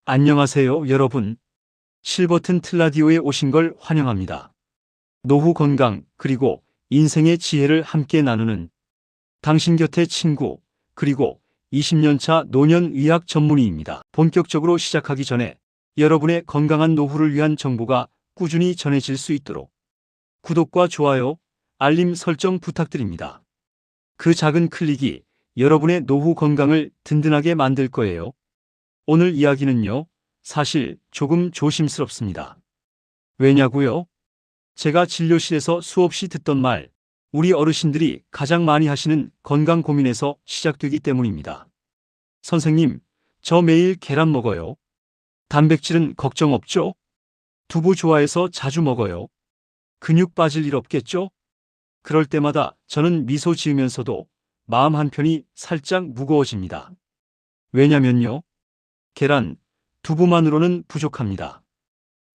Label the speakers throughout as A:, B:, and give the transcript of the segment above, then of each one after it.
A: 안녕하세요, 여러분. 실버튼 틀라디오에 오신 걸 환영합니다. 노후 건강, 그리고 인생의 지혜를 함께 나누는 당신 곁의 친구, 그리고 20년차 노년 의학 전문의입니다. 본격적으로 시작하기 전에 여러분의 건강한 노후를 위한 정보가 꾸준히 전해질 수 있도록 구독과 좋아요, 알림 설정 부탁드립니다. 그 작은 클릭이 여러분의 노후 건강을 든든하게 만들 거예요. 오늘 이야기는요, 사실 조금 조심스럽습니다. 왜냐고요? 제가 진료실에서 수없이 듣던 말, 우리 어르신들이 가장 많이 하시는 건강 고민에서 시작되기 때문입니다. 선생님, 저 매일 계란 먹어요. 단백질은 걱정 없죠? 두부 좋아해서 자주 먹어요. 근육 빠질 일 없겠죠? 그럴 때마다 저는 미소 지으면서도 마음 한편이 살짝 무거워집니다. 왜냐면요, 계란, 두부만으로는 부족합니다.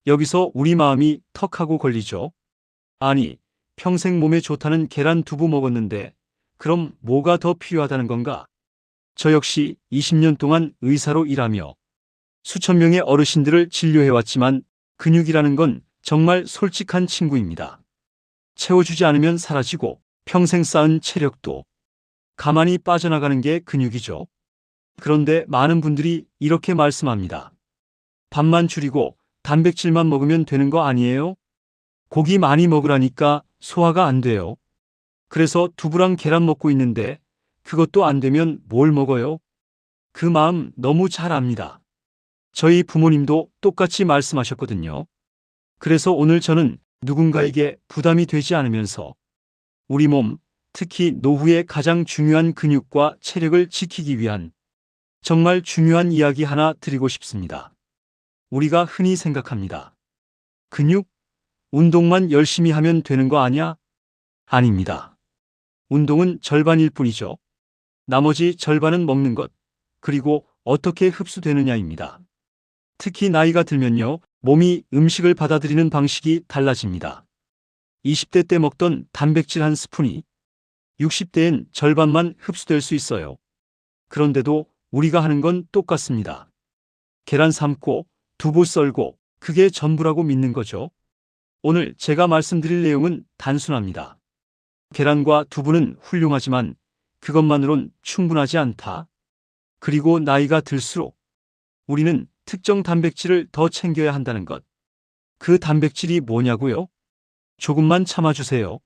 A: 여기서 우리 마음이 턱하고 걸리죠. 아니, 평생 몸에 좋다는 계란 두부 먹었는데 그럼 뭐가 더 필요하다는 건가? 저 역시 20년 동안 의사로 일하며 수천 명의 어르신들을 진료해왔지만 근육이라는 건 정말 솔직한 친구입니다. 채워주지 않으면 사라지고 평생 쌓은 체력도 가만히 빠져나가는 게 근육이죠. 그런데 많은 분들이 이렇게 말씀합니다. 밥만 줄이고 단백질만 먹으면 되는 거 아니에요? 고기 많이 먹으라니까 소화가 안 돼요. 그래서 두부랑 계란 먹고 있는데 그것도 안 되면 뭘 먹어요? 그 마음 너무 잘 압니다. 저희 부모님도 똑같이 말씀하셨거든요. 그래서 오늘 저는 누군가에게 부담이 되지 않으면서 우리 몸, 특히 노후의 가장 중요한 근육과 체력을 지키기 위한 정말 중요한 이야기 하나 드리고 싶습니다. 우리가 흔히 생각합니다. 근육? 운동만 열심히 하면 되는 거 아냐? 아닙니다. 운동은 절반일 뿐이죠. 나머지 절반은 먹는 것, 그리고 어떻게 흡수되느냐입니다. 특히 나이가 들면요, 몸이 음식을 받아들이는 방식이 달라집니다. 20대 때 먹던 단백질 한 스푼이 60대엔 절반만 흡수될 수 있어요. 그런데도 우리가 하는 건 똑같습니다. 계란 삶고, 두부 썰고, 그게 전부라고 믿는 거죠. 오늘 제가 말씀드릴 내용은 단순합니다. 계란과 두부는 훌륭하지만 그것만으론 충분하지 않다. 그리고 나이가 들수록 우리는 특정 단백질을 더 챙겨야 한다는 것. 그 단백질이 뭐냐고요? 조금만 참아주세요.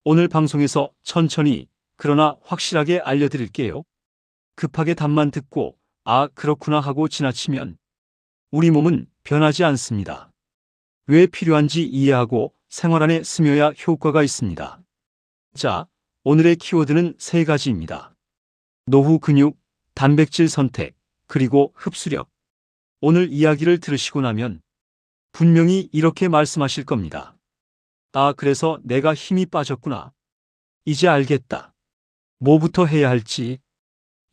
A: 오늘 방송에서 천천히, 그러나 확실하게 알려드릴게요. 급하게 답만 듣고, 아, 그렇구나 하고 지나치면 우리 몸은 변하지 않습니다. 왜 필요한지 이해하고 생활 안에 스며야 효과가 있습니다. 자, 오늘의 키워드는 세 가지입니다. 노후 근육, 단백질 선택, 그리고 흡수력. 오늘 이야기를 들으시고 나면 분명히 이렇게 말씀하실 겁니다. 아, 그래서 내가 힘이 빠졌구나. 이제 알겠다. 뭐부터 해야 할지.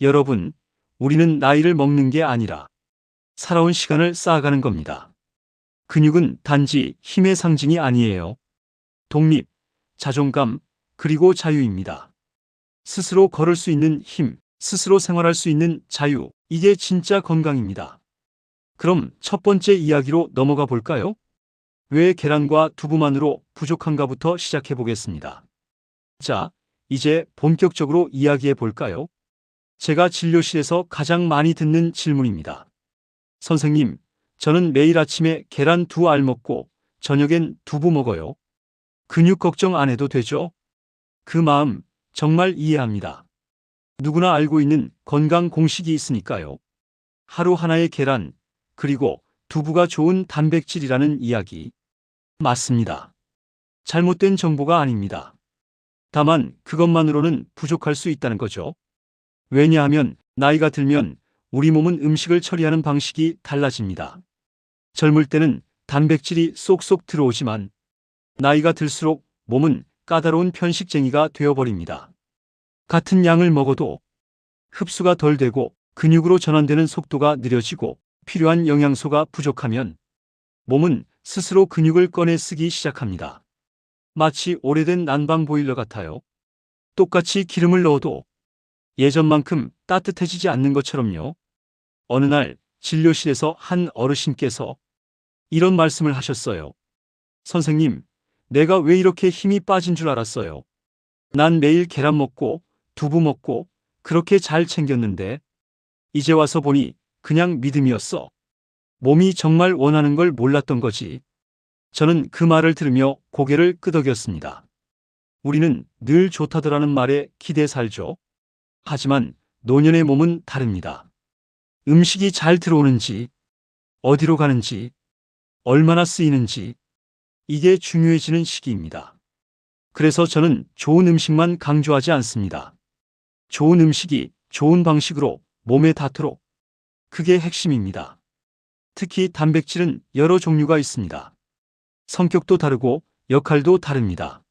A: 여러분, 우리는 나이를 먹는 게 아니라 살아온 시간을 쌓아가는 겁니다. 근육은 단지 힘의 상징이 아니에요. 독립, 자존감, 그리고 자유입니다. 스스로 걸을 수 있는 힘, 스스로 생활할 수 있는 자유, 이게 진짜 건강입니다. 그럼 첫 번째 이야기로 넘어가 볼까요? 왜 계란과 두부만으로 부족한가부터 시작해 보겠습니다. 자, 이제 본격적으로 이야기해 볼까요? 제가 진료실에서 가장 많이 듣는 질문입니다. 선생님, 저는 매일 아침에 계란 2알 먹고 저녁엔 두부 먹어요. 근육 걱정 안 해도 되죠? 그 마음 정말 이해합니다. 누구나 알고 있는 건강 공식이 있으니까요. 하루 하나의 계란, 그리고 두부가 좋은 단백질이라는 이야기. 맞습니다. 잘못된 정보가 아닙니다. 다만 그것만으로는 부족할 수 있다는 거죠. 왜냐하면 나이가 들면 우리 몸은 음식을 처리하는 방식이 달라집니다. 젊을 때는 단백질이 쏙쏙 들어오지만 나이가 들수록 몸은 까다로운 편식쟁이가 되어버립니다. 같은 양을 먹어도 흡수가 덜 되고 근육으로 전환되는 속도가 느려지고 필요한 영양소가 부족하면 몸은 스스로 근육을 꺼내 쓰기 시작합니다. 마치 오래된 난방 보일러 같아요. 똑같이 기름을 넣어도 예전만큼 따뜻해지지 않는 것처럼요. 어느 날 진료실에서 한 어르신께서 이런 말씀을 하셨어요. 선생님, 내가 왜 이렇게 힘이 빠진 줄 알았어요. 난 매일 계란 먹고 두부 먹고 그렇게 잘 챙겼는데 이제 와서 보니 그냥 믿음이었어. 몸이 정말 원하는 걸 몰랐던 거지. 저는 그 말을 들으며 고개를 끄덕였습니다. 우리는 늘 좋다더라는 말에 기대 살죠. 하지만 노년의 몸은 다릅니다. 음식이 잘 들어오는지, 어디로 가는지, 얼마나 쓰이는지, 이게 중요해지는 시기입니다. 그래서 저는 좋은 음식만 강조하지 않습니다. 좋은 음식이 좋은 방식으로 몸에 닿도록, 그게 핵심입니다. 특히 단백질은 여러 종류가 있습니다. 성격도 다르고 역할도 다릅니다.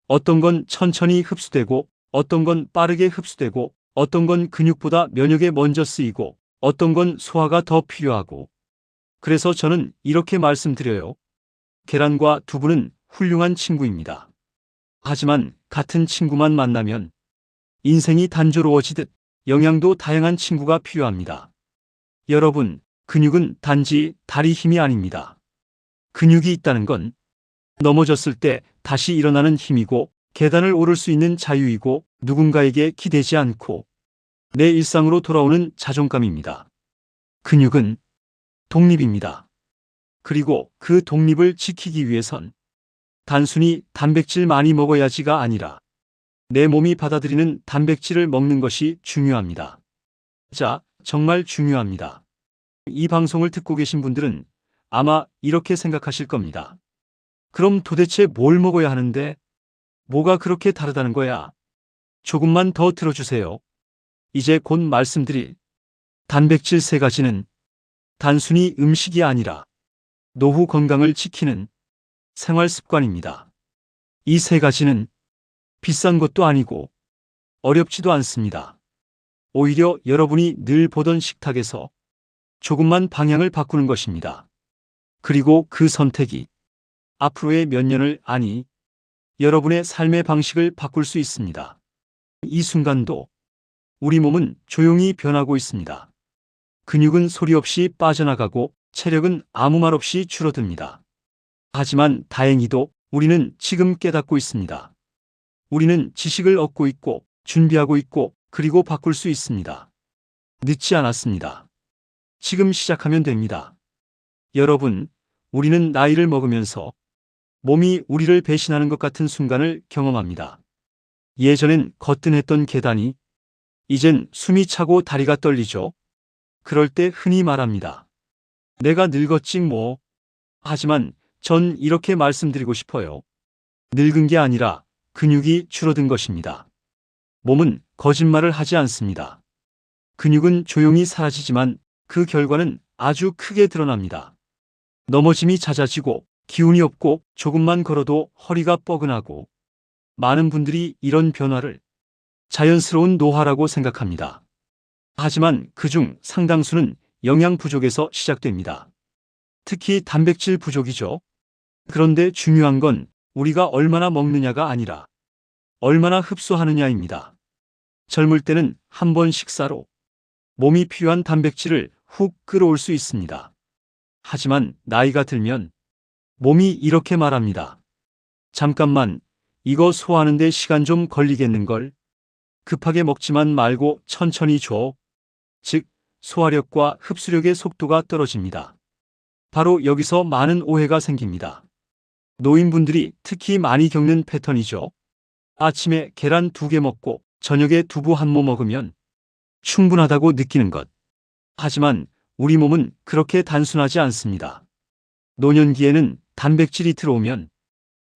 A: 어떤 건 천천히 흡수되고, 어떤 건 빠르게 흡수되고, 어떤 건 근육보다 면역에 먼저 쓰이고, 어떤 건 소화가 더 필요하고. 그래서 저는 이렇게 말씀드려요. 계란과 두부는 훌륭한 친구입니다. 하지만 같은 친구만 만나면 인생이 단조로워지듯 영양도 다양한 친구가 필요합니다. 여러분, 근육은 단지 다리 힘이 아닙니다. 근육이 있다는 건 넘어졌을 때 다시 일어나는 힘이고 계단을 오를 수 있는 자유이고 누군가에게 기대지 않고 내 일상으로 돌아오는 자존감입니다. 근육은 독립입니다. 그리고 그 독립을 지키기 위해선 단순히 단백질 많이 먹어야지가 아니라 내 몸이 받아들이는 단백질을 먹는 것이 중요합니다. 자, 정말 중요합니다. 이 방송을 듣고 계신 분들은 아마 이렇게 생각하실 겁니다. 그럼 도대체 뭘 먹어야 하는데? 뭐가 그렇게 다르다는 거야? 조금만 더 들어주세요. 이제 곧 말씀드릴 단백질 3가지는 단순히 음식이 아니라 노후 건강을 지키는 생활 습관입니다. 이 3가지는 비싼 것도 아니고 어렵지도 않습니다. 오히려 여러분이 늘 보던 식탁에서 조금만 방향을 바꾸는 것입니다. 그리고 그 선택이 앞으로의 몇 년을 아니 여러분의 삶의 방식을 바꿀 수 있습니다. 이 순간도 우리 몸은 조용히 변하고 있습니다. 근육은 소리 없이 빠져나가고 체력은 아무 말 없이 줄어듭니다. 하지만 다행히도 우리는 지금 깨닫고 있습니다. 우리는 지식을 얻고 있고 준비하고 있고 그리고 바꿀 수 있습니다. 늦지 않았습니다. 지금 시작하면 됩니다. 여러분, 우리는 나이를 먹으면서 몸이 우리를 배신하는 것 같은 순간을 경험합니다. 예전엔 거뜬했던 계단이 이젠 숨이 차고 다리가 떨리죠. 그럴 때 흔히 말합니다. 내가 늙었지 뭐. 하지만 전 이렇게 말씀드리고 싶어요. 늙은 게 아니라 근육이 줄어든 것입니다. 몸은 거짓말을 하지 않습니다. 근육은 조용히 사라지지만 그 결과는 아주 크게 드러납니다. 넘어짐이 잦아지고 기운이 없고 조금만 걸어도 허리가 뻐근하고 많은 분들이 이런 변화를 자연스러운 노화라고 생각합니다. 하지만 그중 상당수는 영양 부족에서 시작됩니다. 특히 단백질 부족이죠. 그런데 중요한 건 우리가 얼마나 먹느냐가 아니라 얼마나 흡수하느냐입니다. 젊을 때는 한 번 식사로 몸이 필요한 단백질을 훅 끌어올 수 있습니다. 하지만 나이가 들면 몸이 이렇게 말합니다. 잠깐만, 이거 소화하는데 시간 좀 걸리겠는걸? 급하게 먹지만 말고 천천히 줘. 즉, 소화력과 흡수력의 속도가 떨어집니다. 바로 여기서 많은 오해가 생깁니다. 노인분들이 특히 많이 겪는 패턴이죠. 아침에 계란 2개 먹고 저녁에 두부 1모 먹으면 충분하다고 느끼는 것. 하지만 우리 몸은 그렇게 단순하지 않습니다. 노년기에는 단백질이 들어오면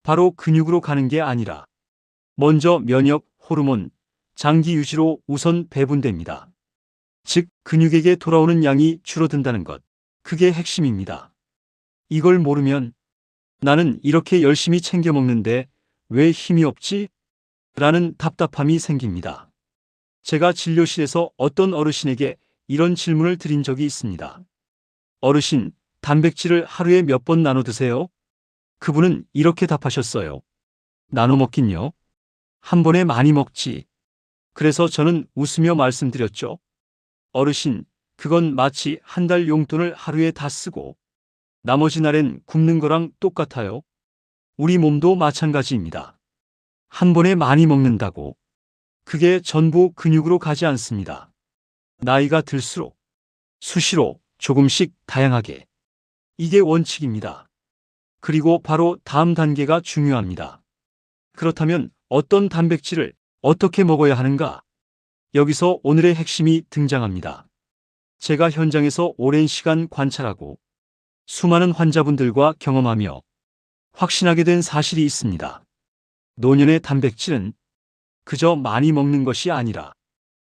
A: 바로 근육으로 가는 게 아니라 먼저 면역, 호르몬, 장기 유지로 우선 배분됩니다. 즉, 근육에게 돌아오는 양이 줄어든다는 것. 그게 핵심입니다. 이걸 모르면 나는 이렇게 열심히 챙겨 먹는데 왜 힘이 없지? 라는 답답함이 생깁니다. 제가 진료실에서 어떤 어르신에게 이런 질문을 드린 적이 있습니다. 어르신, 단백질을 하루에 몇 번 나눠 드세요? 그분은 이렇게 답하셨어요. 나눠 먹긴요. 한 번에 많이 먹지. 그래서 저는 웃으며 말씀드렸죠. 어르신, 그건 마치 한 달 용돈을 하루에 다 쓰고 나머지 날엔 굶는 거랑 똑같아요. 우리 몸도 마찬가지입니다. 한 번에 많이 먹는다고 그게 전부 근육으로 가지 않습니다. 나이가 들수록 수시로 조금씩 다양하게. 이게 원칙입니다. 그리고 바로 다음 단계가 중요합니다. 그렇다면 어떤 단백질을 어떻게 먹어야 하는가? 여기서 오늘의 핵심이 등장합니다. 제가 현장에서 오랜 시간 관찰하고 수많은 환자분들과 경험하며 확신하게 된 사실이 있습니다. 노년의 단백질은 그저 많이 먹는 것이 아니라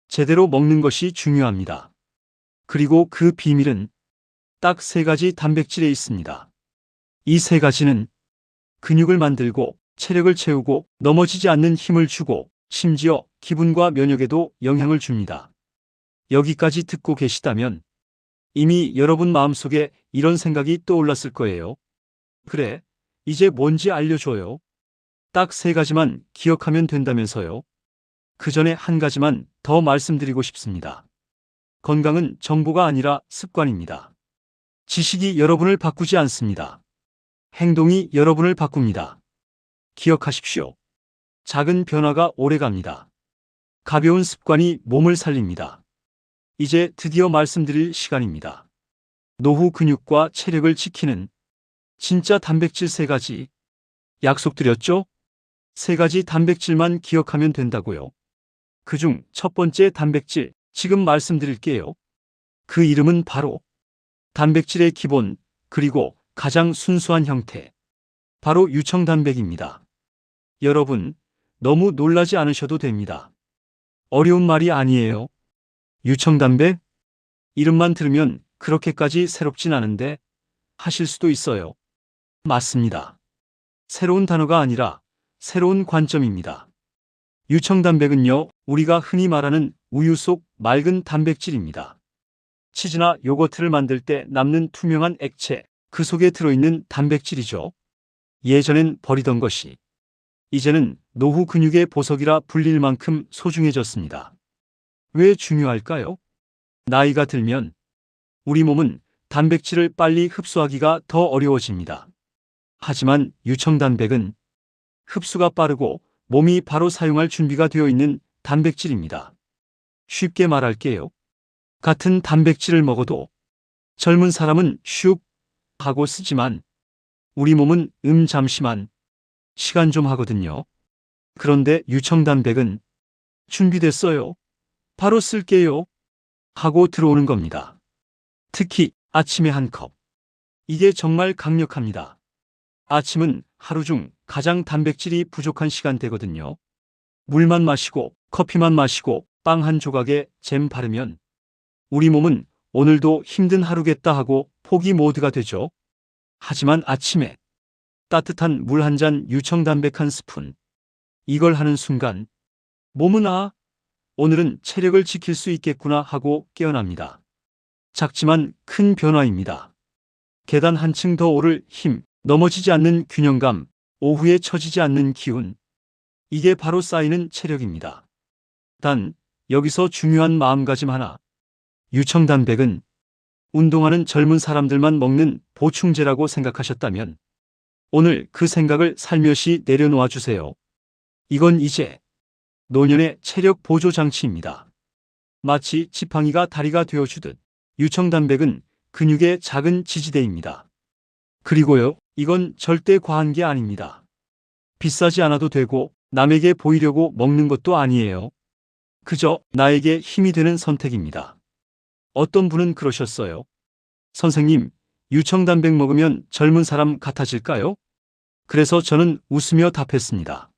A: 제대로 먹는 것이 중요합니다. 그리고 그 비밀은 딱 세 가지 단백질에 있습니다. 이 세 가지는 근육을 만들고 체력을 채우고 넘어지지 않는 힘을 주고 심지어 기분과 면역에도 영향을 줍니다. 여기까지 듣고 계시다면 이미 여러분 마음속에 이런 생각이 떠올랐을 거예요. 그래, 이제 뭔지 알려줘요. 딱 세 가지만 기억하면 된다면서요. 그 전에 한 가지만 더 말씀드리고 싶습니다. 건강은 정보가 아니라 습관입니다. 지식이 여러분을 바꾸지 않습니다. 행동이 여러분을 바꿉니다. 기억하십시오. 작은 변화가 오래갑니다. 가벼운 습관이 몸을 살립니다. 이제 드디어 말씀드릴 시간입니다. 노후 근육과 체력을 지키는 진짜 단백질 세 가지. 약속드렸죠? 세 가지 단백질만 기억하면 된다고요. 그중 첫 번째 단백질, 지금 말씀드릴게요. 그 이름은 바로 단백질의 기본, 그리고 가장 순수한 형태. 바로 유청단백입니다. 여러분, 너무 놀라지 않으셔도 됩니다. 어려운 말이 아니에요. 유청단백? 이름만 들으면 그렇게까지 새롭진 않은데 하실 수도 있어요. 맞습니다. 새로운 단어가 아니라 새로운 관점입니다. 유청단백은요, 우리가 흔히 말하는 우유 속 맑은 단백질입니다. 치즈나 요거트를 만들 때 남는 투명한 액체, 그 속에 들어있는 단백질이죠. 예전엔 버리던 것이 이제는 노후 근육의 보석이라 불릴 만큼 소중해졌습니다. 왜 중요할까요? 나이가 들면 우리 몸은 단백질을 빨리 흡수하기가 더 어려워집니다. 하지만 유청단백은 흡수가 빠르고 몸이 바로 사용할 준비가 되어 있는 단백질입니다. 쉽게 말할게요. 같은 단백질을 먹어도 젊은 사람은 슉 하고 쓰지만 우리 몸은 잠시만 시간 좀 하거든요. 그런데 유청단백은 준비됐어요. 바로 쓸게요. 하고 들어오는 겁니다. 특히 아침에 한 컵. 이게 정말 강력합니다. 아침은 하루 중 가장 단백질이 부족한 시간대거든요. 물만 마시고 커피만 마시고 빵 한 조각에 잼 바르면 우리 몸은 오늘도 힘든 하루겠다 하고 포기 모드가 되죠. 하지만 아침에 따뜻한 물 한 잔 유청단백 한 스푼. 이걸 하는 순간 몸은 오늘은 체력을 지킬 수 있겠구나 하고 깨어납니다. 작지만 큰 변화입니다. 계단 한층 더 오를 힘, 넘어지지 않는 균형감, 오후에 처지지 않는 기운. 이게 바로 쌓이는 체력입니다. 단, 여기서 중요한 마음가짐 하나. 유청단백은 운동하는 젊은 사람들만 먹는 보충제라고 생각하셨다면 오늘 그 생각을 살며시 내려놓아 주세요. 이건 이제 노년의 체력 보조 장치입니다. 마치 지팡이가 다리가 되어주듯 유청단백은 근육의 작은 지지대입니다. 그리고요, 이건 절대 과한 게 아닙니다. 비싸지 않아도 되고 남에게 보이려고 먹는 것도 아니에요. 그저 나에게 힘이 되는 선택입니다. 어떤 분은 그러셨어요. 선생님, 유청단백 먹으면 젊은 사람 같아질까요? 그래서 저는 웃으며 답했습니다.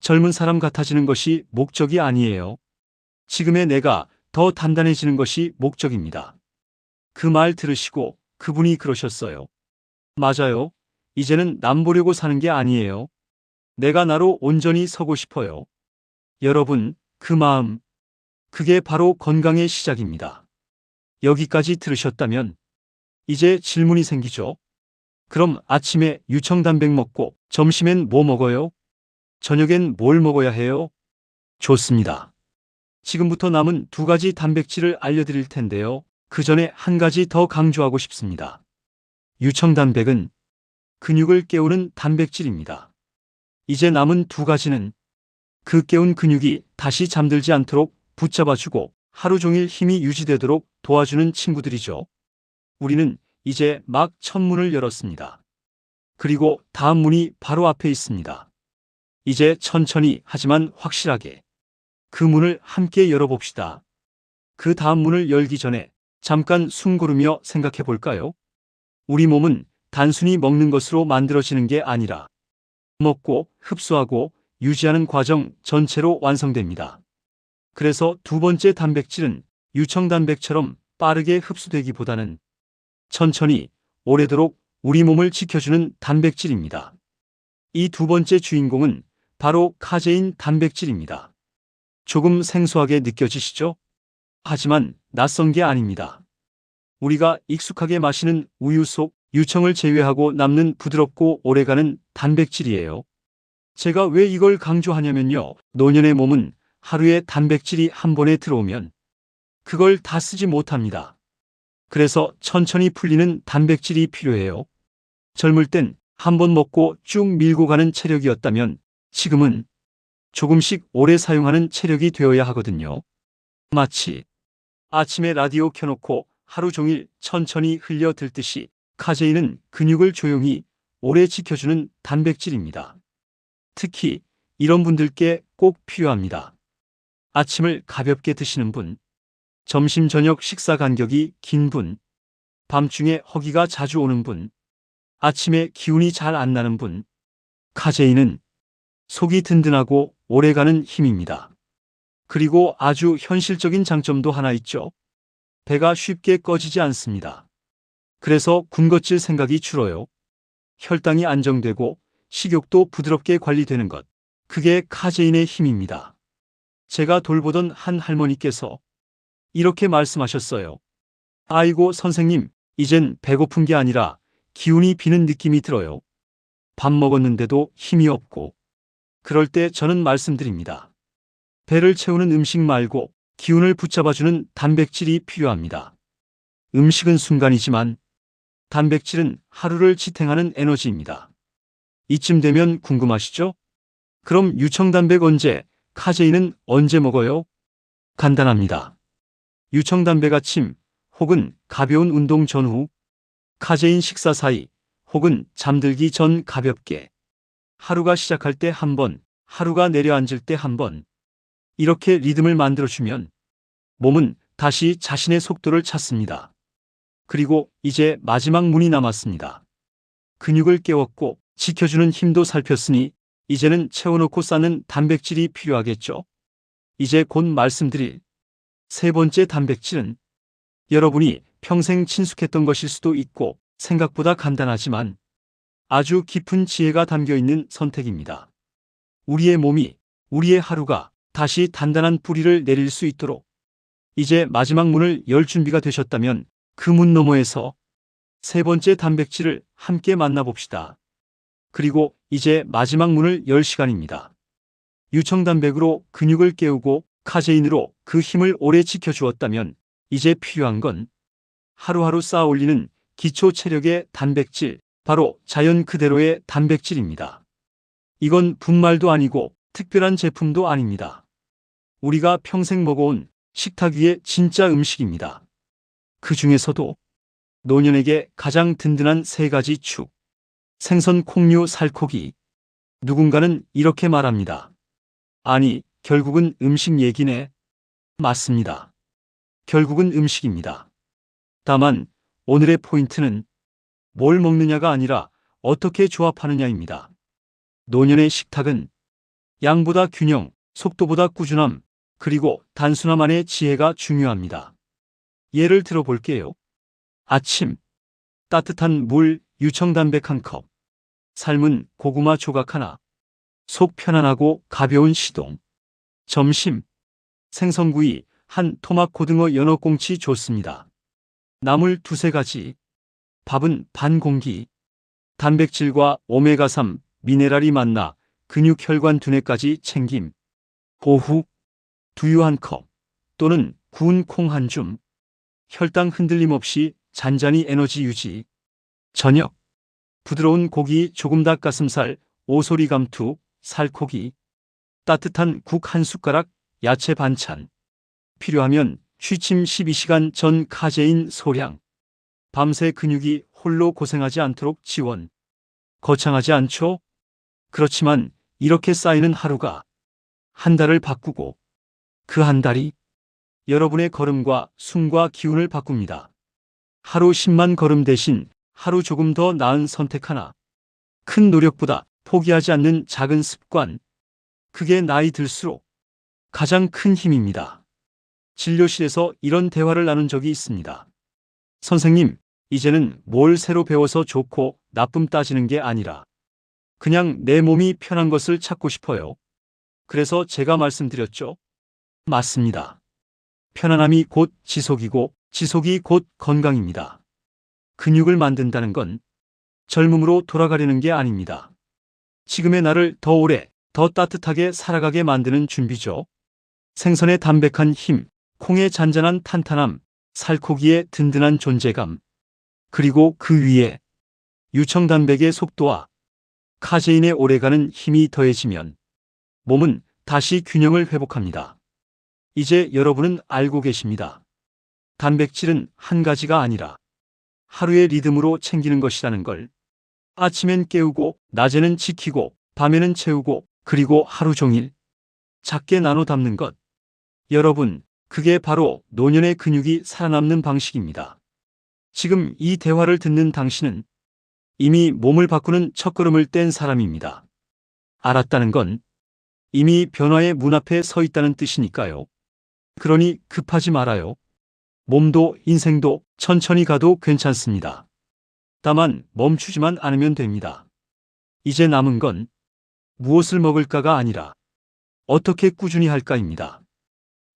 A: 젊은 사람 같아지는 것이 목적이 아니에요. 지금의 내가 더 단단해지는 것이 목적입니다. 그 말 들으시고 그분이 그러셨어요. 맞아요. 이제는 남 보려고 사는 게 아니에요. 내가 나로 온전히 서고 싶어요. 여러분, 그 마음, 그게 바로 건강의 시작입니다. 여기까지 들으셨다면 이제 질문이 생기죠. 그럼 아침에 유청단백 먹고 점심엔 뭐 먹어요? 저녁엔 뭘 먹어야 해요? 좋습니다. 지금부터 남은 두 가지 단백질을 알려드릴 텐데요. 그 전에 한 가지 더 강조하고 싶습니다. 유청단백은 근육을 깨우는 단백질입니다. 이제 남은 두 가지는 그 깨운 근육이 다시 잠들지 않도록 붙잡아주고 하루 종일 힘이 유지되도록 도와주는 친구들이죠. 우리는 이제 막 첫 문을 열었습니다. 그리고 다음 문이 바로 앞에 있습니다. 이제 천천히 하지만 확실하게 그 문을 함께 열어봅시다. 그 다음 문을 열기 전에 잠깐 숨 고르며 생각해 볼까요? 우리 몸은 단순히 먹는 것으로 만들어지는 게 아니라 먹고 흡수하고 유지하는 과정 전체로 완성됩니다. 그래서 두 번째 단백질은 유청단백처럼 빠르게 흡수되기보다는 천천히 오래도록 우리 몸을 지켜주는 단백질입니다. 이 두 번째 주인공은 바로 카제인 단백질입니다. 조금 생소하게 느껴지시죠? 하지만 낯선 게 아닙니다. 우리가 익숙하게 마시는 우유 속 유청을 제외하고 남는 부드럽고 오래가는 단백질이에요. 제가 왜 이걸 강조하냐면요. 노년의 몸은 하루에 단백질이 한 번에 들어오면 그걸 다 쓰지 못합니다. 그래서 천천히 풀리는 단백질이 필요해요. 젊을 땐 한 번 먹고 쭉 밀고 가는 체력이었다면 지금은 조금씩 오래 사용하는 체력이 되어야 하거든요. 마치 아침에 라디오 켜놓고 하루 종일 천천히 흘려 들듯이 카제인은 근육을 조용히 오래 지켜주는 단백질입니다. 특히 이런 분들께 꼭 필요합니다. 아침을 가볍게 드시는 분, 점심 저녁 식사 간격이 긴 분, 밤중에 허기가 자주 오는 분, 아침에 기운이 잘 안 나는 분, 카제인은 속이 든든하고 오래가는 힘입니다. 그리고 아주 현실적인 장점도 하나 있죠. 배가 쉽게 꺼지지 않습니다. 그래서 군것질 생각이 줄어요. 혈당이 안정되고 식욕도 부드럽게 관리되는 것. 그게 카제인의 힘입니다. 제가 돌보던 한 할머니께서 이렇게 말씀하셨어요. 아이고 선생님, 이젠 배고픈 게 아니라 기운이 비는 느낌이 들어요. 밥 먹었는데도 힘이 없고. 그럴 때 저는 말씀드립니다. 배를 채우는 음식 말고 기운을 붙잡아주는 단백질이 필요합니다. 음식은 순간이지만 단백질은 하루를 지탱하는 에너지입니다. 이쯤 되면 궁금하시죠? 그럼 유청단백 언제, 카제인은 언제 먹어요? 간단합니다. 유청단백 아침 혹은 가벼운 운동 전후, 카제인 식사 사이 혹은 잠들기 전 가볍게, 하루가 시작할 때 한 번, 하루가 내려앉을 때 한 번, 이렇게 리듬을 만들어주면 몸은 다시 자신의 속도를 찾습니다. 그리고 이제 마지막 문이 남았습니다. 근육을 깨웠고 지켜주는 힘도 살폈으니 이제는 채워놓고 쌓는 단백질이 필요하겠죠. 이제 곧 말씀드릴 세 번째 단백질은 여러분이 평생 친숙했던 것일 수도 있고 생각보다 간단하지만 아주 깊은 지혜가 담겨 있는 선택입니다. 우리의 몸이, 우리의 하루가 다시 단단한 뿌리를 내릴 수 있도록 이제 마지막 문을 열 준비가 되셨다면 그 문 너머에서 세 번째 단백질을 함께 만나봅시다. 그리고 이제 마지막 문을 열 시간입니다. 유청단백으로 근육을 깨우고 카제인으로 그 힘을 오래 지켜주었다면 이제 필요한 건 하루하루 쌓아 올리는 기초 체력의 단백질, 바로 자연 그대로의 단백질입니다. 이건 분말도 아니고 특별한 제품도 아닙니다. 우리가 평생 먹어온 식탁 위의 진짜 음식입니다. 그 중에서도 노년에게 가장 든든한 세 가지 축, 생선, 콩류, 살코기. 누군가는 이렇게 말합니다. 아니, 결국은 음식 얘기네. 맞습니다. 결국은 음식입니다. 다만 오늘의 포인트는 뭘 먹느냐가 아니라 어떻게 조합하느냐입니다. 노년의 식탁은 양보다 균형, 속도보다 꾸준함, 그리고 단순함 안의 지혜가 중요합니다. 예를 들어 볼게요. 아침, 따뜻한 물, 유청단백 한 컵, 삶은 고구마 조각 하나, 속 편안하고 가벼운 시동. 점심, 생선구이, 한 토막 고등어 연어 꽁치 좋습니다. 나물 두세 가지, 밥은 반 공기, 단백질과 오메가3, 미네랄이 만나 근육 혈관 두뇌까지 챙김. 오후, 두유 한 컵 또는 구운 콩 한 줌. 혈당 흔들림 없이 잔잔히 에너지 유지. 저녁. 부드러운 고기 조금 닭가슴살, 오소리 감투, 살코기. 따뜻한 국 한 숟가락, 야채 반찬. 필요하면 취침 12시간 전 카제인 소량. 밤새 근육이 홀로 고생하지 않도록 지원. 거창하지 않죠? 그렇지만 이렇게 쌓이는 하루가 한 달을 바꾸고 그 한 달이 여러분의 걸음과 숨과 기운을 바꿉니다. 하루 10만 걸음 대신 하루 조금 더 나은 선택 하나. 큰 노력보다 포기하지 않는 작은 습관. 그게 나이 들수록 가장 큰 힘입니다. 진료실에서 이런 대화를 나눈 적이 있습니다. 선생님, 이제는 뭘 새로 배워서 좋고 나쁨 따지는 게 아니라 그냥 내 몸이 편한 것을 찾고 싶어요. 그래서 제가 말씀드렸죠. 맞습니다. 편안함이 곧 지속이고 지속이 곧 건강입니다. 근육을 만든다는 건 젊음으로 돌아가려는 게 아닙니다. 지금의 나를 더 오래, 더 따뜻하게 살아가게 만드는 준비죠. 생선의 담백한 힘, 콩의 잔잔한 탄탄함, 살코기의 든든한 존재감, 그리고 그 위에 유청단백의 속도와 카제인의 오래가는 힘이 더해지면 몸은 다시 균형을 회복합니다. 이제 여러분은 알고 계십니다. 단백질은 한 가지가 아니라 하루의 리듬으로 챙기는 것이라는 걸. 아침엔 깨우고, 낮에는 지키고, 밤에는 채우고, 그리고 하루 종일 작게 나눠 담는 것. 여러분, 그게 바로 노년의 근육이 살아남는 방식입니다. 지금 이 대화를 듣는 당신은 이미 몸을 바꾸는 첫걸음을 뗀 사람입니다. 알았다는 건 이미 변화의 문 앞에 서 있다는 뜻이니까요. 그러니 급하지 말아요. 몸도 인생도 천천히 가도 괜찮습니다. 다만 멈추지만 않으면 됩니다. 이제 남은 건 무엇을 먹을까가 아니라 어떻게 꾸준히 할까입니다.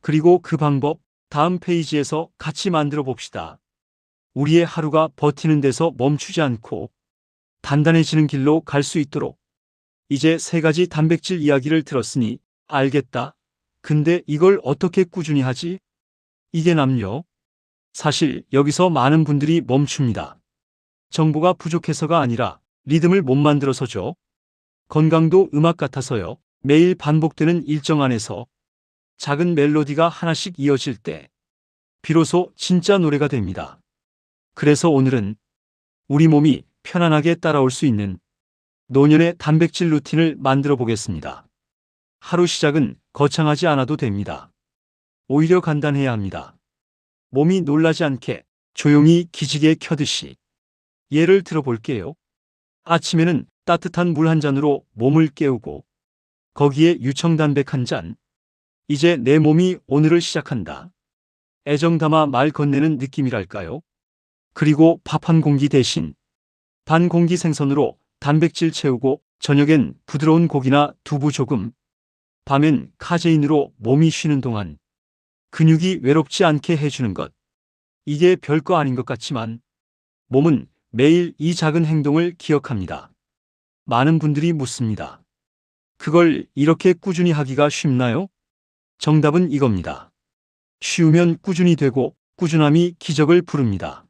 A: 그리고 그 방법 다음 페이지에서 같이 만들어 봅시다. 우리의 하루가 버티는 데서 멈추지 않고 단단해지는 길로 갈 수 있도록. 이제 3가지 단백질 이야기를 들었으니 알겠다. 근데 이걸 어떻게 꾸준히 하지? 이게 남요. 사실 여기서 많은 분들이 멈춥니다. 정보가 부족해서가 아니라 리듬을 못 만들어서죠. 건강도 음악 같아서요. 매일 반복되는 일정 안에서 작은 멜로디가 하나씩 이어질 때 비로소 진짜 노래가 됩니다. 그래서 오늘은 우리 몸이 편안하게 따라올 수 있는 노년의 단백질 루틴을 만들어 보겠습니다. 하루 시작은 거창하지 않아도 됩니다. 오히려 간단해야 합니다. 몸이 놀라지 않게 조용히 기지개 켜듯이. 예를 들어 볼게요. 아침에는 따뜻한 물 한 잔으로 몸을 깨우고 거기에 유청단백 한 잔. 이제 내 몸이 오늘을 시작한다. 애정 담아 말 건네는 느낌이랄까요? 그리고 밥 한 공기 대신 반 공기 생선으로 단백질 채우고 저녁엔 부드러운 고기나 두부 조금. 밤엔 카제인으로 몸이 쉬는 동안 근육이 외롭지 않게 해주는 것. 이게 별거 아닌 것 같지만 몸은 매일 이 작은 행동을 기억합니다. 많은 분들이 묻습니다. 그걸 이렇게 꾸준히 하기가 쉽나요? 정답은 이겁니다. 쉬우면 꾸준히 되고 꾸준함이 기적을 부릅니다.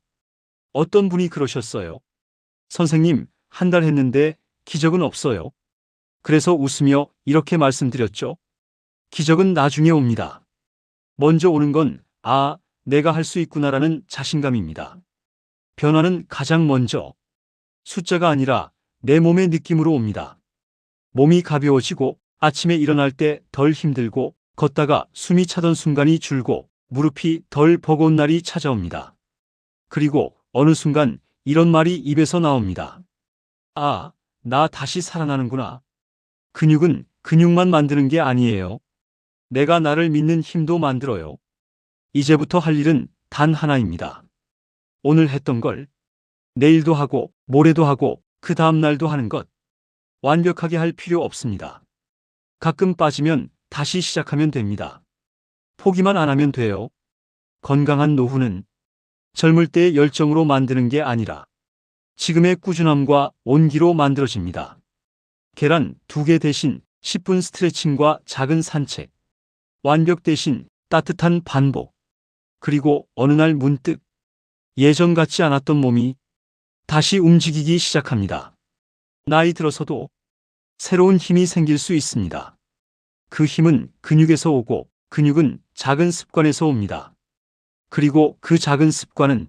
A: 어떤 분이 그러셨어요. 선생님, 한 달 했는데 기적은 없어요. 그래서 웃으며 이렇게 말씀드렸죠. 기적은 나중에 옵니다. 먼저 오는 건 내가 할 수 있구나라는 자신감입니다. 변화는 가장 먼저 숫자가 아니라 내 몸의 느낌으로 옵니다. 몸이 가벼워지고 아침에 일어날 때 덜 힘들고 걷다가 숨이 차던 순간이 줄고 무릎이 덜 버거운 날이 찾아옵니다. 그리고 어느 순간 이런 말이 입에서 나옵니다. 나 다시 살아나는구나. 근육은 근육만 만드는 게 아니에요. 내가 나를 믿는 힘도 만들어요. 이제부터 할 일은 단 하나입니다. 오늘 했던 걸 내일도 하고 모레도 하고 그 다음 날도 하는 것. 완벽하게 할 필요 없습니다. 가끔 빠지면 다시 시작하면 됩니다. 포기만 안 하면 돼요. 건강한 노후는 젊을 때의 열정으로 만드는 게 아니라 지금의 꾸준함과 온기로 만들어집니다. 계란 2개 대신 10분 스트레칭과 작은 산책. 완벽 대신 따뜻한 반복. 그리고 어느 날 문득 예전 같지 않았던 몸이 다시 움직이기 시작합니다. 나이 들어서도 새로운 힘이 생길 수 있습니다. 그 힘은 근육에서 오고 근육은 작은 습관에서 옵니다. 그리고 그 작은 습관은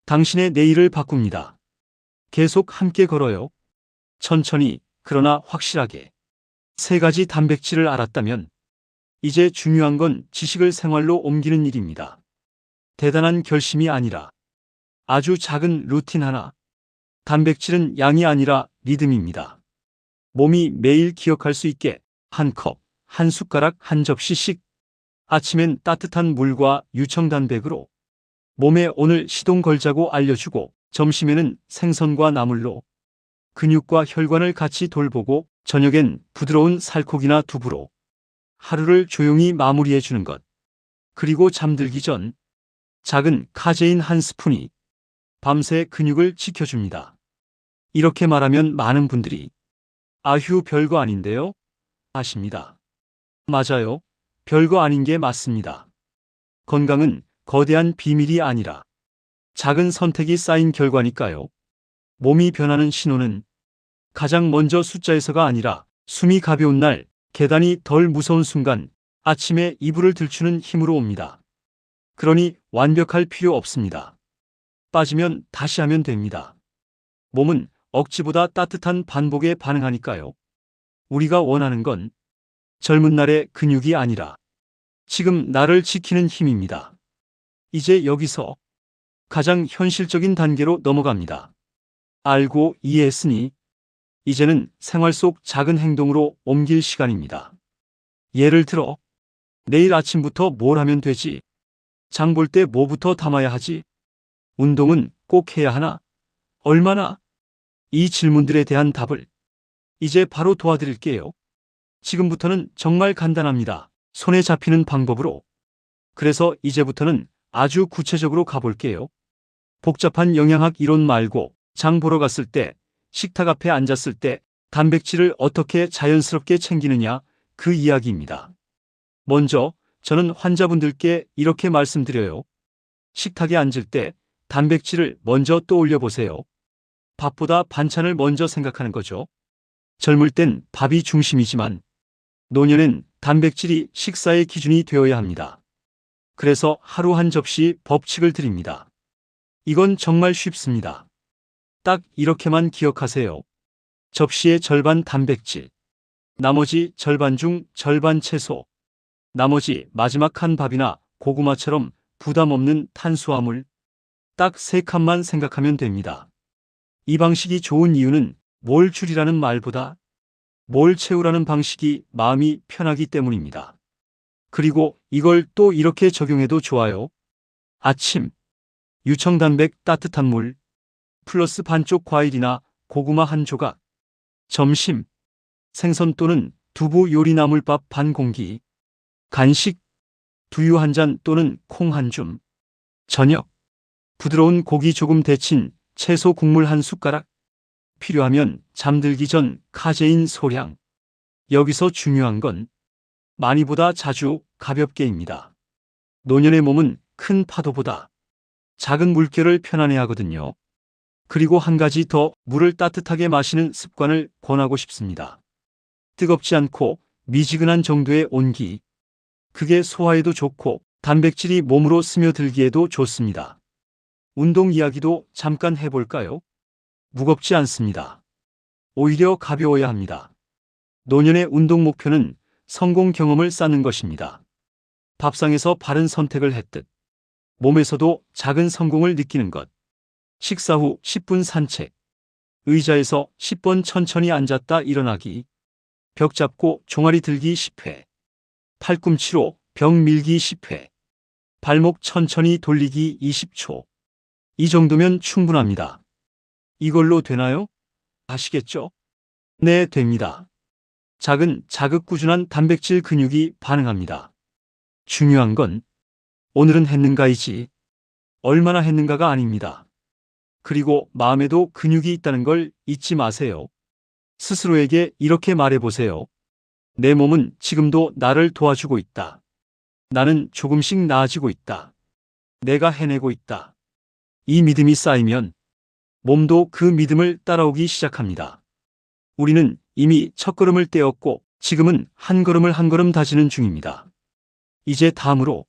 A: 당신의 내일을 바꿉니다. 계속 함께 걸어요. 천천히, 그러나 확실하게. 3가지 단백질을 알았다면 이제 중요한 건 지식을 생활로 옮기는 일입니다. 대단한 결심이 아니라 아주 작은 루틴 하나. 단백질은 양이 아니라 리듬입니다. 몸이 매일 기억할 수 있게 한 컵, 한 숟가락, 한 접시씩. 아침엔 따뜻한 물과 유청단백으로 몸에 오늘 시동 걸자고 알려주고, 점심에는 생선과 나물로 근육과 혈관을 같이 돌보고, 저녁엔 부드러운 살코기나 두부로 하루를 조용히 마무리해 주는 것. 그리고 잠들기 전 작은 카제인 한 스푼이 밤새 근육을 지켜줍니다. 이렇게 말하면 많은 분들이 아휴, 별거 아닌데요? 하십니다. 맞아요. 별거 아닌 게 맞습니다. 건강은 거대한 비밀이 아니라 작은 선택이 쌓인 결과니까요. 몸이 변하는 신호는 가장 먼저 숫자에서가 아니라 숨이 가벼운 날, 계단이 덜 무서운 순간, 아침에 이불을 들추는 힘으로 옵니다. 그러니 완벽할 필요 없습니다. 빠지면 다시 하면 됩니다. 몸은 억지보다 따뜻한 반복에 반응하니까요. 우리가 원하는 건 젊은 날의 근육이 아니라 지금 나를 지키는 힘입니다. 이제 여기서 가장 현실적인 단계로 넘어갑니다. 알고 이해했으니 이제는 생활 속 작은 행동으로 옮길 시간입니다. 예를 들어, 내일 아침부터 뭘 하면 되지? 장 볼 때 뭐부터 담아야 하지? 운동은 꼭 해야 하나? 얼마나? 이 질문들에 대한 답을 이제 바로 도와드릴게요. 지금부터는 정말 간단합니다. 손에 잡히는 방법으로. 그래서 이제부터는 아주 구체적으로 가볼게요. 복잡한 영양학 이론 말고, 장 보러 갔을 때, 식탁 앞에 앉았을 때 단백질을 어떻게 자연스럽게 챙기느냐, 그 이야기입니다. 먼저 저는 환자분들께 이렇게 말씀드려요. 식탁에 앉을 때 단백질을 먼저 떠올려 보세요. 밥보다 반찬을 먼저 생각하는 거죠. 젊을 땐 밥이 중심이지만 노년엔 단백질이 식사의 기준이 되어야 합니다. 그래서 하루 한 접시 법칙을 드립니다. 이건 정말 쉽습니다. 딱 이렇게만 기억하세요. 접시의 절반 단백질, 나머지 절반 중 절반 채소, 나머지 마지막 한 밥이나 고구마처럼 부담 없는 탄수화물. 딱 3칸만 생각하면 됩니다. 이 방식이 좋은 이유는 뭘 줄이라는 말보다 뭘 채우라는 방식이 마음이 편하기 때문입니다. 그리고 이걸 또 이렇게 적용해도 좋아요. 아침, 유청단백 따뜻한 물, 플러스 반쪽 과일이나 고구마 한 조각. 점심, 생선 또는 두부 요리 나물밥 반 공기. 간식, 두유 한 잔 또는 콩 한 줌. 저녁, 부드러운 고기 조금 데친 채소 국물 한 숟가락. 필요하면 잠들기 전 카제인 소량. 여기서 중요한 건 많이보다 자주, 가볍게입니다. 노년의 몸은 큰 파도보다 작은 물결을 편안해하거든요. 그리고 한 가지 더, 물을 따뜻하게 마시는 습관을 권하고 싶습니다. 뜨겁지 않고 미지근한 정도의 온기. 그게 소화에도 좋고 단백질이 몸으로 스며들기에도 좋습니다. 운동 이야기도 잠깐 해볼까요? 무겁지 않습니다. 오히려 가벼워야 합니다. 노년의 운동 목표는 성공 경험을 쌓는 것입니다. 밥상에서 바른 선택을 했듯 몸에서도 작은 성공을 느끼는 것. 식사 후 10분 산책. 의자에서 10번 천천히 앉았다 일어나기. 벽 잡고 종아리 들기 10회. 팔꿈치로 벽 밀기 10회. 발목 천천히 돌리기 20초. 이 정도면 충분합니다. 이걸로 되나요? 아시겠죠? 네, 됩니다. 작은 자극 꾸준한 단백질 근육이 반응합니다. 중요한 건 오늘은 했는가이지 얼마나 했는가가 아닙니다. 그리고 마음에도 근육이 있다는 걸 잊지 마세요. 스스로에게 이렇게 말해보세요. 내 몸은 지금도 나를 도와주고 있다. 나는 조금씩 나아지고 있다. 내가 해내고 있다. 이 믿음이 쌓이면 몸도 그 믿음을 따라오기 시작합니다. 우리는 이미 첫걸음을 떼었고 지금은 한 걸음을 한 걸음 다지는 중입니다. 이제 다음으로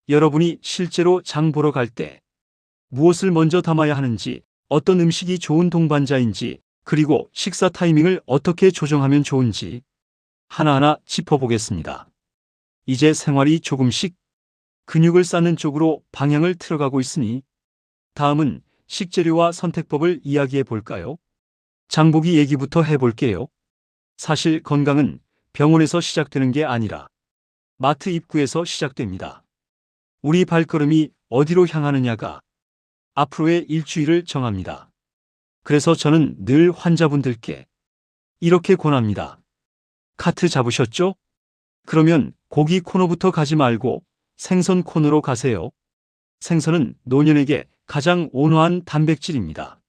A: 여러분이 실제로 장 보러 갈 때 무엇을 먼저 담아야 하는지, 어떤 음식이 좋은 동반자인지, 그리고 식사 타이밍을 어떻게 조정하면 좋은지 하나하나 짚어보겠습니다. 이제 생활이 조금씩 근육을 쌓는 쪽으로 방향을 틀어가고 있으니 다음은 식재료와 선택법을 이야기해 볼까요? 장보기 얘기부터 해볼게요. 사실 건강은 병원에서 시작되는 게 아니라 마트 입구에서 시작됩니다. 우리 발걸음이 어디로 향하느냐가 앞으로의 일주일을 정합니다. 그래서 저는 늘 환자분들께 이렇게 권합니다. 카트 잡으셨죠? 그러면 고기 코너부터 가지 말고 생선 코너로 가세요. 생선은 노년에게 가장 온화한 단백질입니다.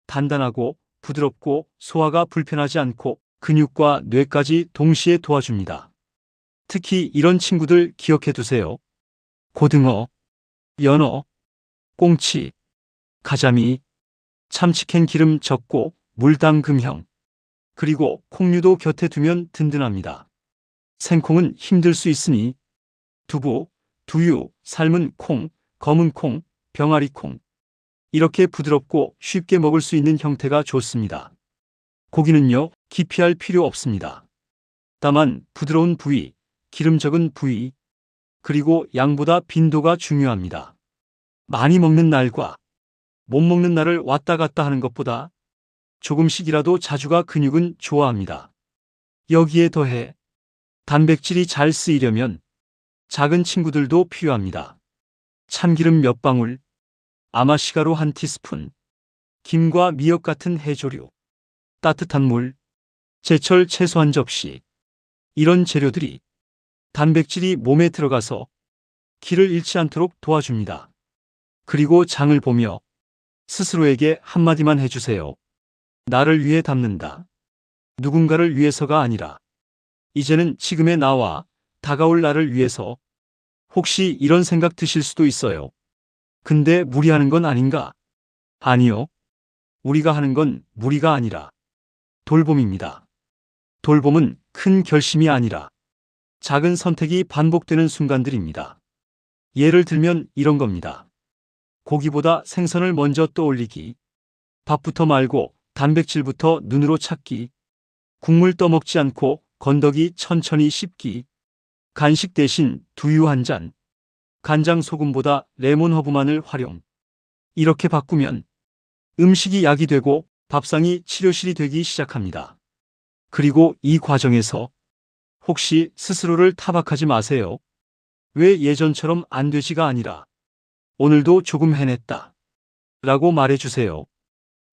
A: 단단하고 부드럽고 소화가 불편하지 않고 근육과 뇌까지 동시에 도와줍니다. 특히 이런 친구들 기억해 두세요. 고등어, 연어, 꽁치, 가자미, 참치캔 기름 적고 물담금형, 그리고 콩류도 곁에 두면 든든합니다. 생콩은 힘들 수 있으니 두부, 두유, 삶은 콩, 검은 콩, 병아리 콩, 이렇게 부드럽고 쉽게 먹을 수 있는 형태가 좋습니다. 고기는요, 기피할 필요 없습니다. 다만 부드러운 부위, 기름 적은 부위, 그리고 양보다 빈도가 중요합니다. 많이 먹는 날과 못 먹는 날을 왔다 갔다 하는 것보다 조금씩이라도 자주가 근육은 좋아합니다. 여기에 더해 단백질이 잘 쓰이려면 작은 친구들도 필요합니다. 참기름 몇 방울, 아마시가루 한 티스푼, 김과 미역 같은 해조류, 따뜻한 물, 제철 채소 한 접시, 이런 재료들이 단백질이 몸에 들어가서 기를 잃지 않도록 도와줍니다. 그리고 장을 보며 스스로에게 한마디만 해주세요. 나를 위해 담는다. 누군가를 위해서가 아니라 이제는 지금의 나와 다가올 나를 위해서. 혹시 이런 생각 드실 수도 있어요. 근데 무리하는 건 아닌가? 아니요. 우리가 하는 건 무리가 아니라 돌봄입니다. 돌봄은 큰 결심이 아니라 작은 선택이 반복되는 순간들입니다. 예를 들면 이런 겁니다. 고기보다 생선을 먼저 떠올리기, 밥부터 말고 단백질부터 눈으로 찾기, 국물 떠먹지 않고 건더기 천천히 씹기, 간식 대신 두유 한 잔, 간장 소금보다 레몬 허브 마늘 활용. 이렇게 바꾸면 음식이 약이 되고 밥상이 치료실이 되기 시작합니다. 그리고 이 과정에서 혹시 스스로를 타박하지 마세요. 왜 예전처럼 안 되지가 아니라 오늘도 조금 해냈다 라고 말해주세요.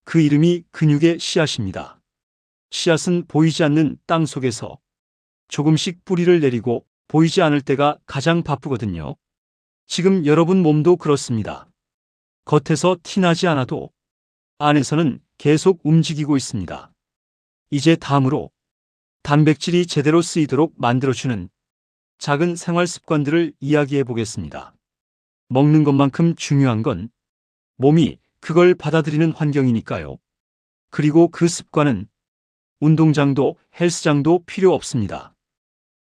A: 그 이름이 근육의 씨앗입니다. 씨앗은 보이지 않는 땅 속에서 조금씩 뿌리를 내리고 보이지 않을 때가 가장 바쁘거든요. 지금 여러분 몸도 그렇습니다. 겉에서 티나지 않아도 안에서는 계속 움직이고 있습니다. 이제 다음으로 단백질이 제대로 쓰이도록 만들어주는 작은 생활 습관들을 이야기해 보겠습니다. 먹는 것만큼 중요한 건 몸이 그걸 받아들이는 환경이니까요. 그리고 그 습관은 운동장도 헬스장도 필요 없습니다.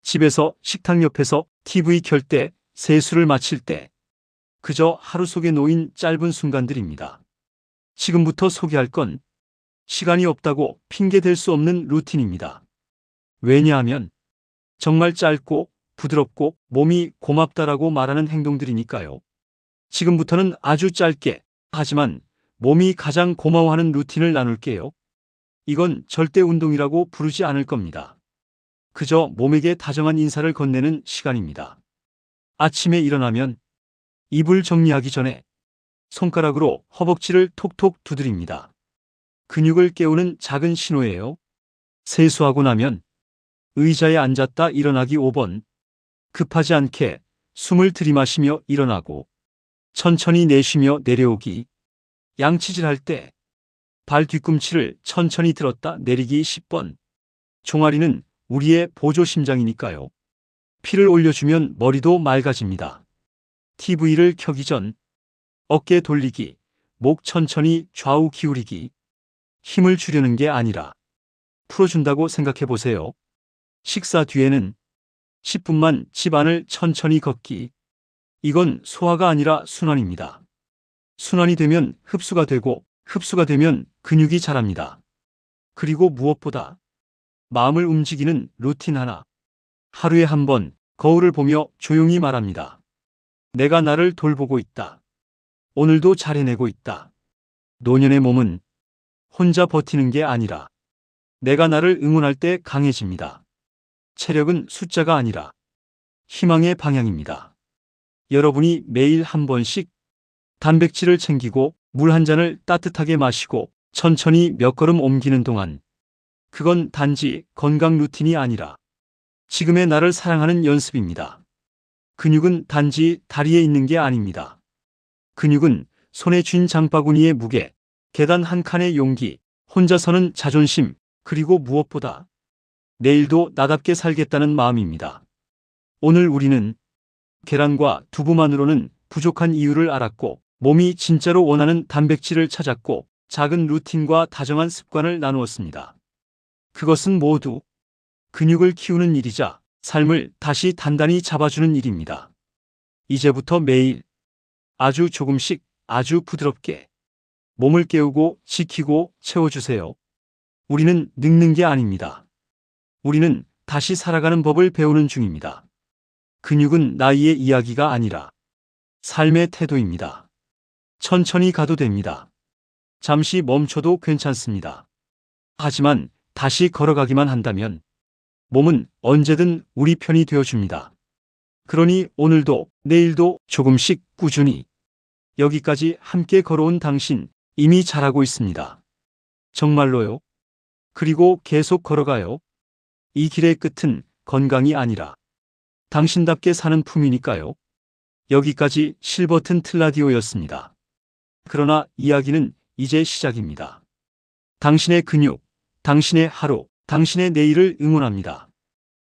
A: 집에서 식탁 옆에서 TV 켤 때, 세수를 마칠 때, 그저 하루 속에 놓인 짧은 순간들입니다. 지금부터 소개할 건 시간이 없다고 핑계 댈 수 없는 루틴입니다. 왜냐하면 정말 짧고 부드럽고 몸이 고맙다라고 말하는 행동들이니까요. 지금부터는 아주 짧게, 하지만 몸이 가장 고마워하는 루틴을 나눌게요. 이건 절대 운동이라고 부르지 않을 겁니다. 그저 몸에게 다정한 인사를 건네는 시간입니다. 아침에 일어나면 이불 정리하기 전에 손가락으로 허벅지를 톡톡 두드립니다. 근육을 깨우는 작은 신호예요. 세수하고 나면 의자에 앉았다 일어나기 5번. 급하지 않게 숨을 들이마시며 일어나고 천천히 내쉬며 내려오기. 양치질할 때 발 뒤꿈치를 천천히 들었다 내리기 10번. 종아리는 우리의 보조 심장이니까요. 피를 올려주면 머리도 맑아집니다. TV를 켜기 전 어깨 돌리기, 목 천천히 좌우 기울이기. 힘을 주려는 게 아니라 풀어준다고 생각해 보세요. 식사 뒤에는 10분만 집안을 천천히 걷기. 이건 소화가 아니라 순환입니다. 순환이 되면 흡수가 되고 흡수가 되면 근육이 자랍니다. 그리고 무엇보다 마음을 움직이는 루틴 하나. 하루에 한 번 거울을 보며 조용히 말합니다. 내가 나를 돌보고 있다. 오늘도 잘 해내고 있다. 노년의 몸은 혼자 버티는 게 아니라 내가 나를 응원할 때 강해집니다. 체력은 숫자가 아니라 희망의 방향입니다. 여러분이 매일 한 번씩 단백질을 챙기고 물 한 잔을 따뜻하게 마시고 천천히 몇 걸음 옮기는 동안 그건 단지 건강 루틴이 아니라 지금의 나를 사랑하는 연습입니다. 근육은 단지 다리에 있는 게 아닙니다. 근육은 손에 쥔 장바구니의 무게, 계단 한 칸의 용기, 혼자 서는 자존심, 그리고 무엇보다 내일도 나답게 살겠다는 마음입니다. 오늘 우리는 계란과 두부만으로는 부족한 이유를 알았고, 몸이 진짜로 원하는 단백질을 찾았고, 작은 루틴과 다정한 습관을 나누었습니다. 그것은 모두 근육을 키우는 일이자 삶을 다시 단단히 잡아주는 일입니다. 이제부터 매일 아주 조금씩 아주 부드럽게 몸을 깨우고 지키고 채워주세요. 우리는 늙는 게 아닙니다. 우리는 다시 살아가는 법을 배우는 중입니다. 근육은 나이의 이야기가 아니라 삶의 태도입니다. 천천히 가도 됩니다. 잠시 멈춰도 괜찮습니다. 하지만 다시 걸어가기만 한다면 몸은 언제든 우리 편이 되어줍니다. 그러니 오늘도 내일도 조금씩 꾸준히 여기까지 함께 걸어온 당신 이미 잘하고 있습니다. 정말로요. 그리고 계속 걸어가요. 이 길의 끝은 건강이 아니라 당신답게 사는 품이니까요. 여기까지 실버튼 틀라디오였습니다. 그러나 이야기는 이제 시작입니다. 당신의 근육, 당신의 하루, 당신의 내일을 응원합니다.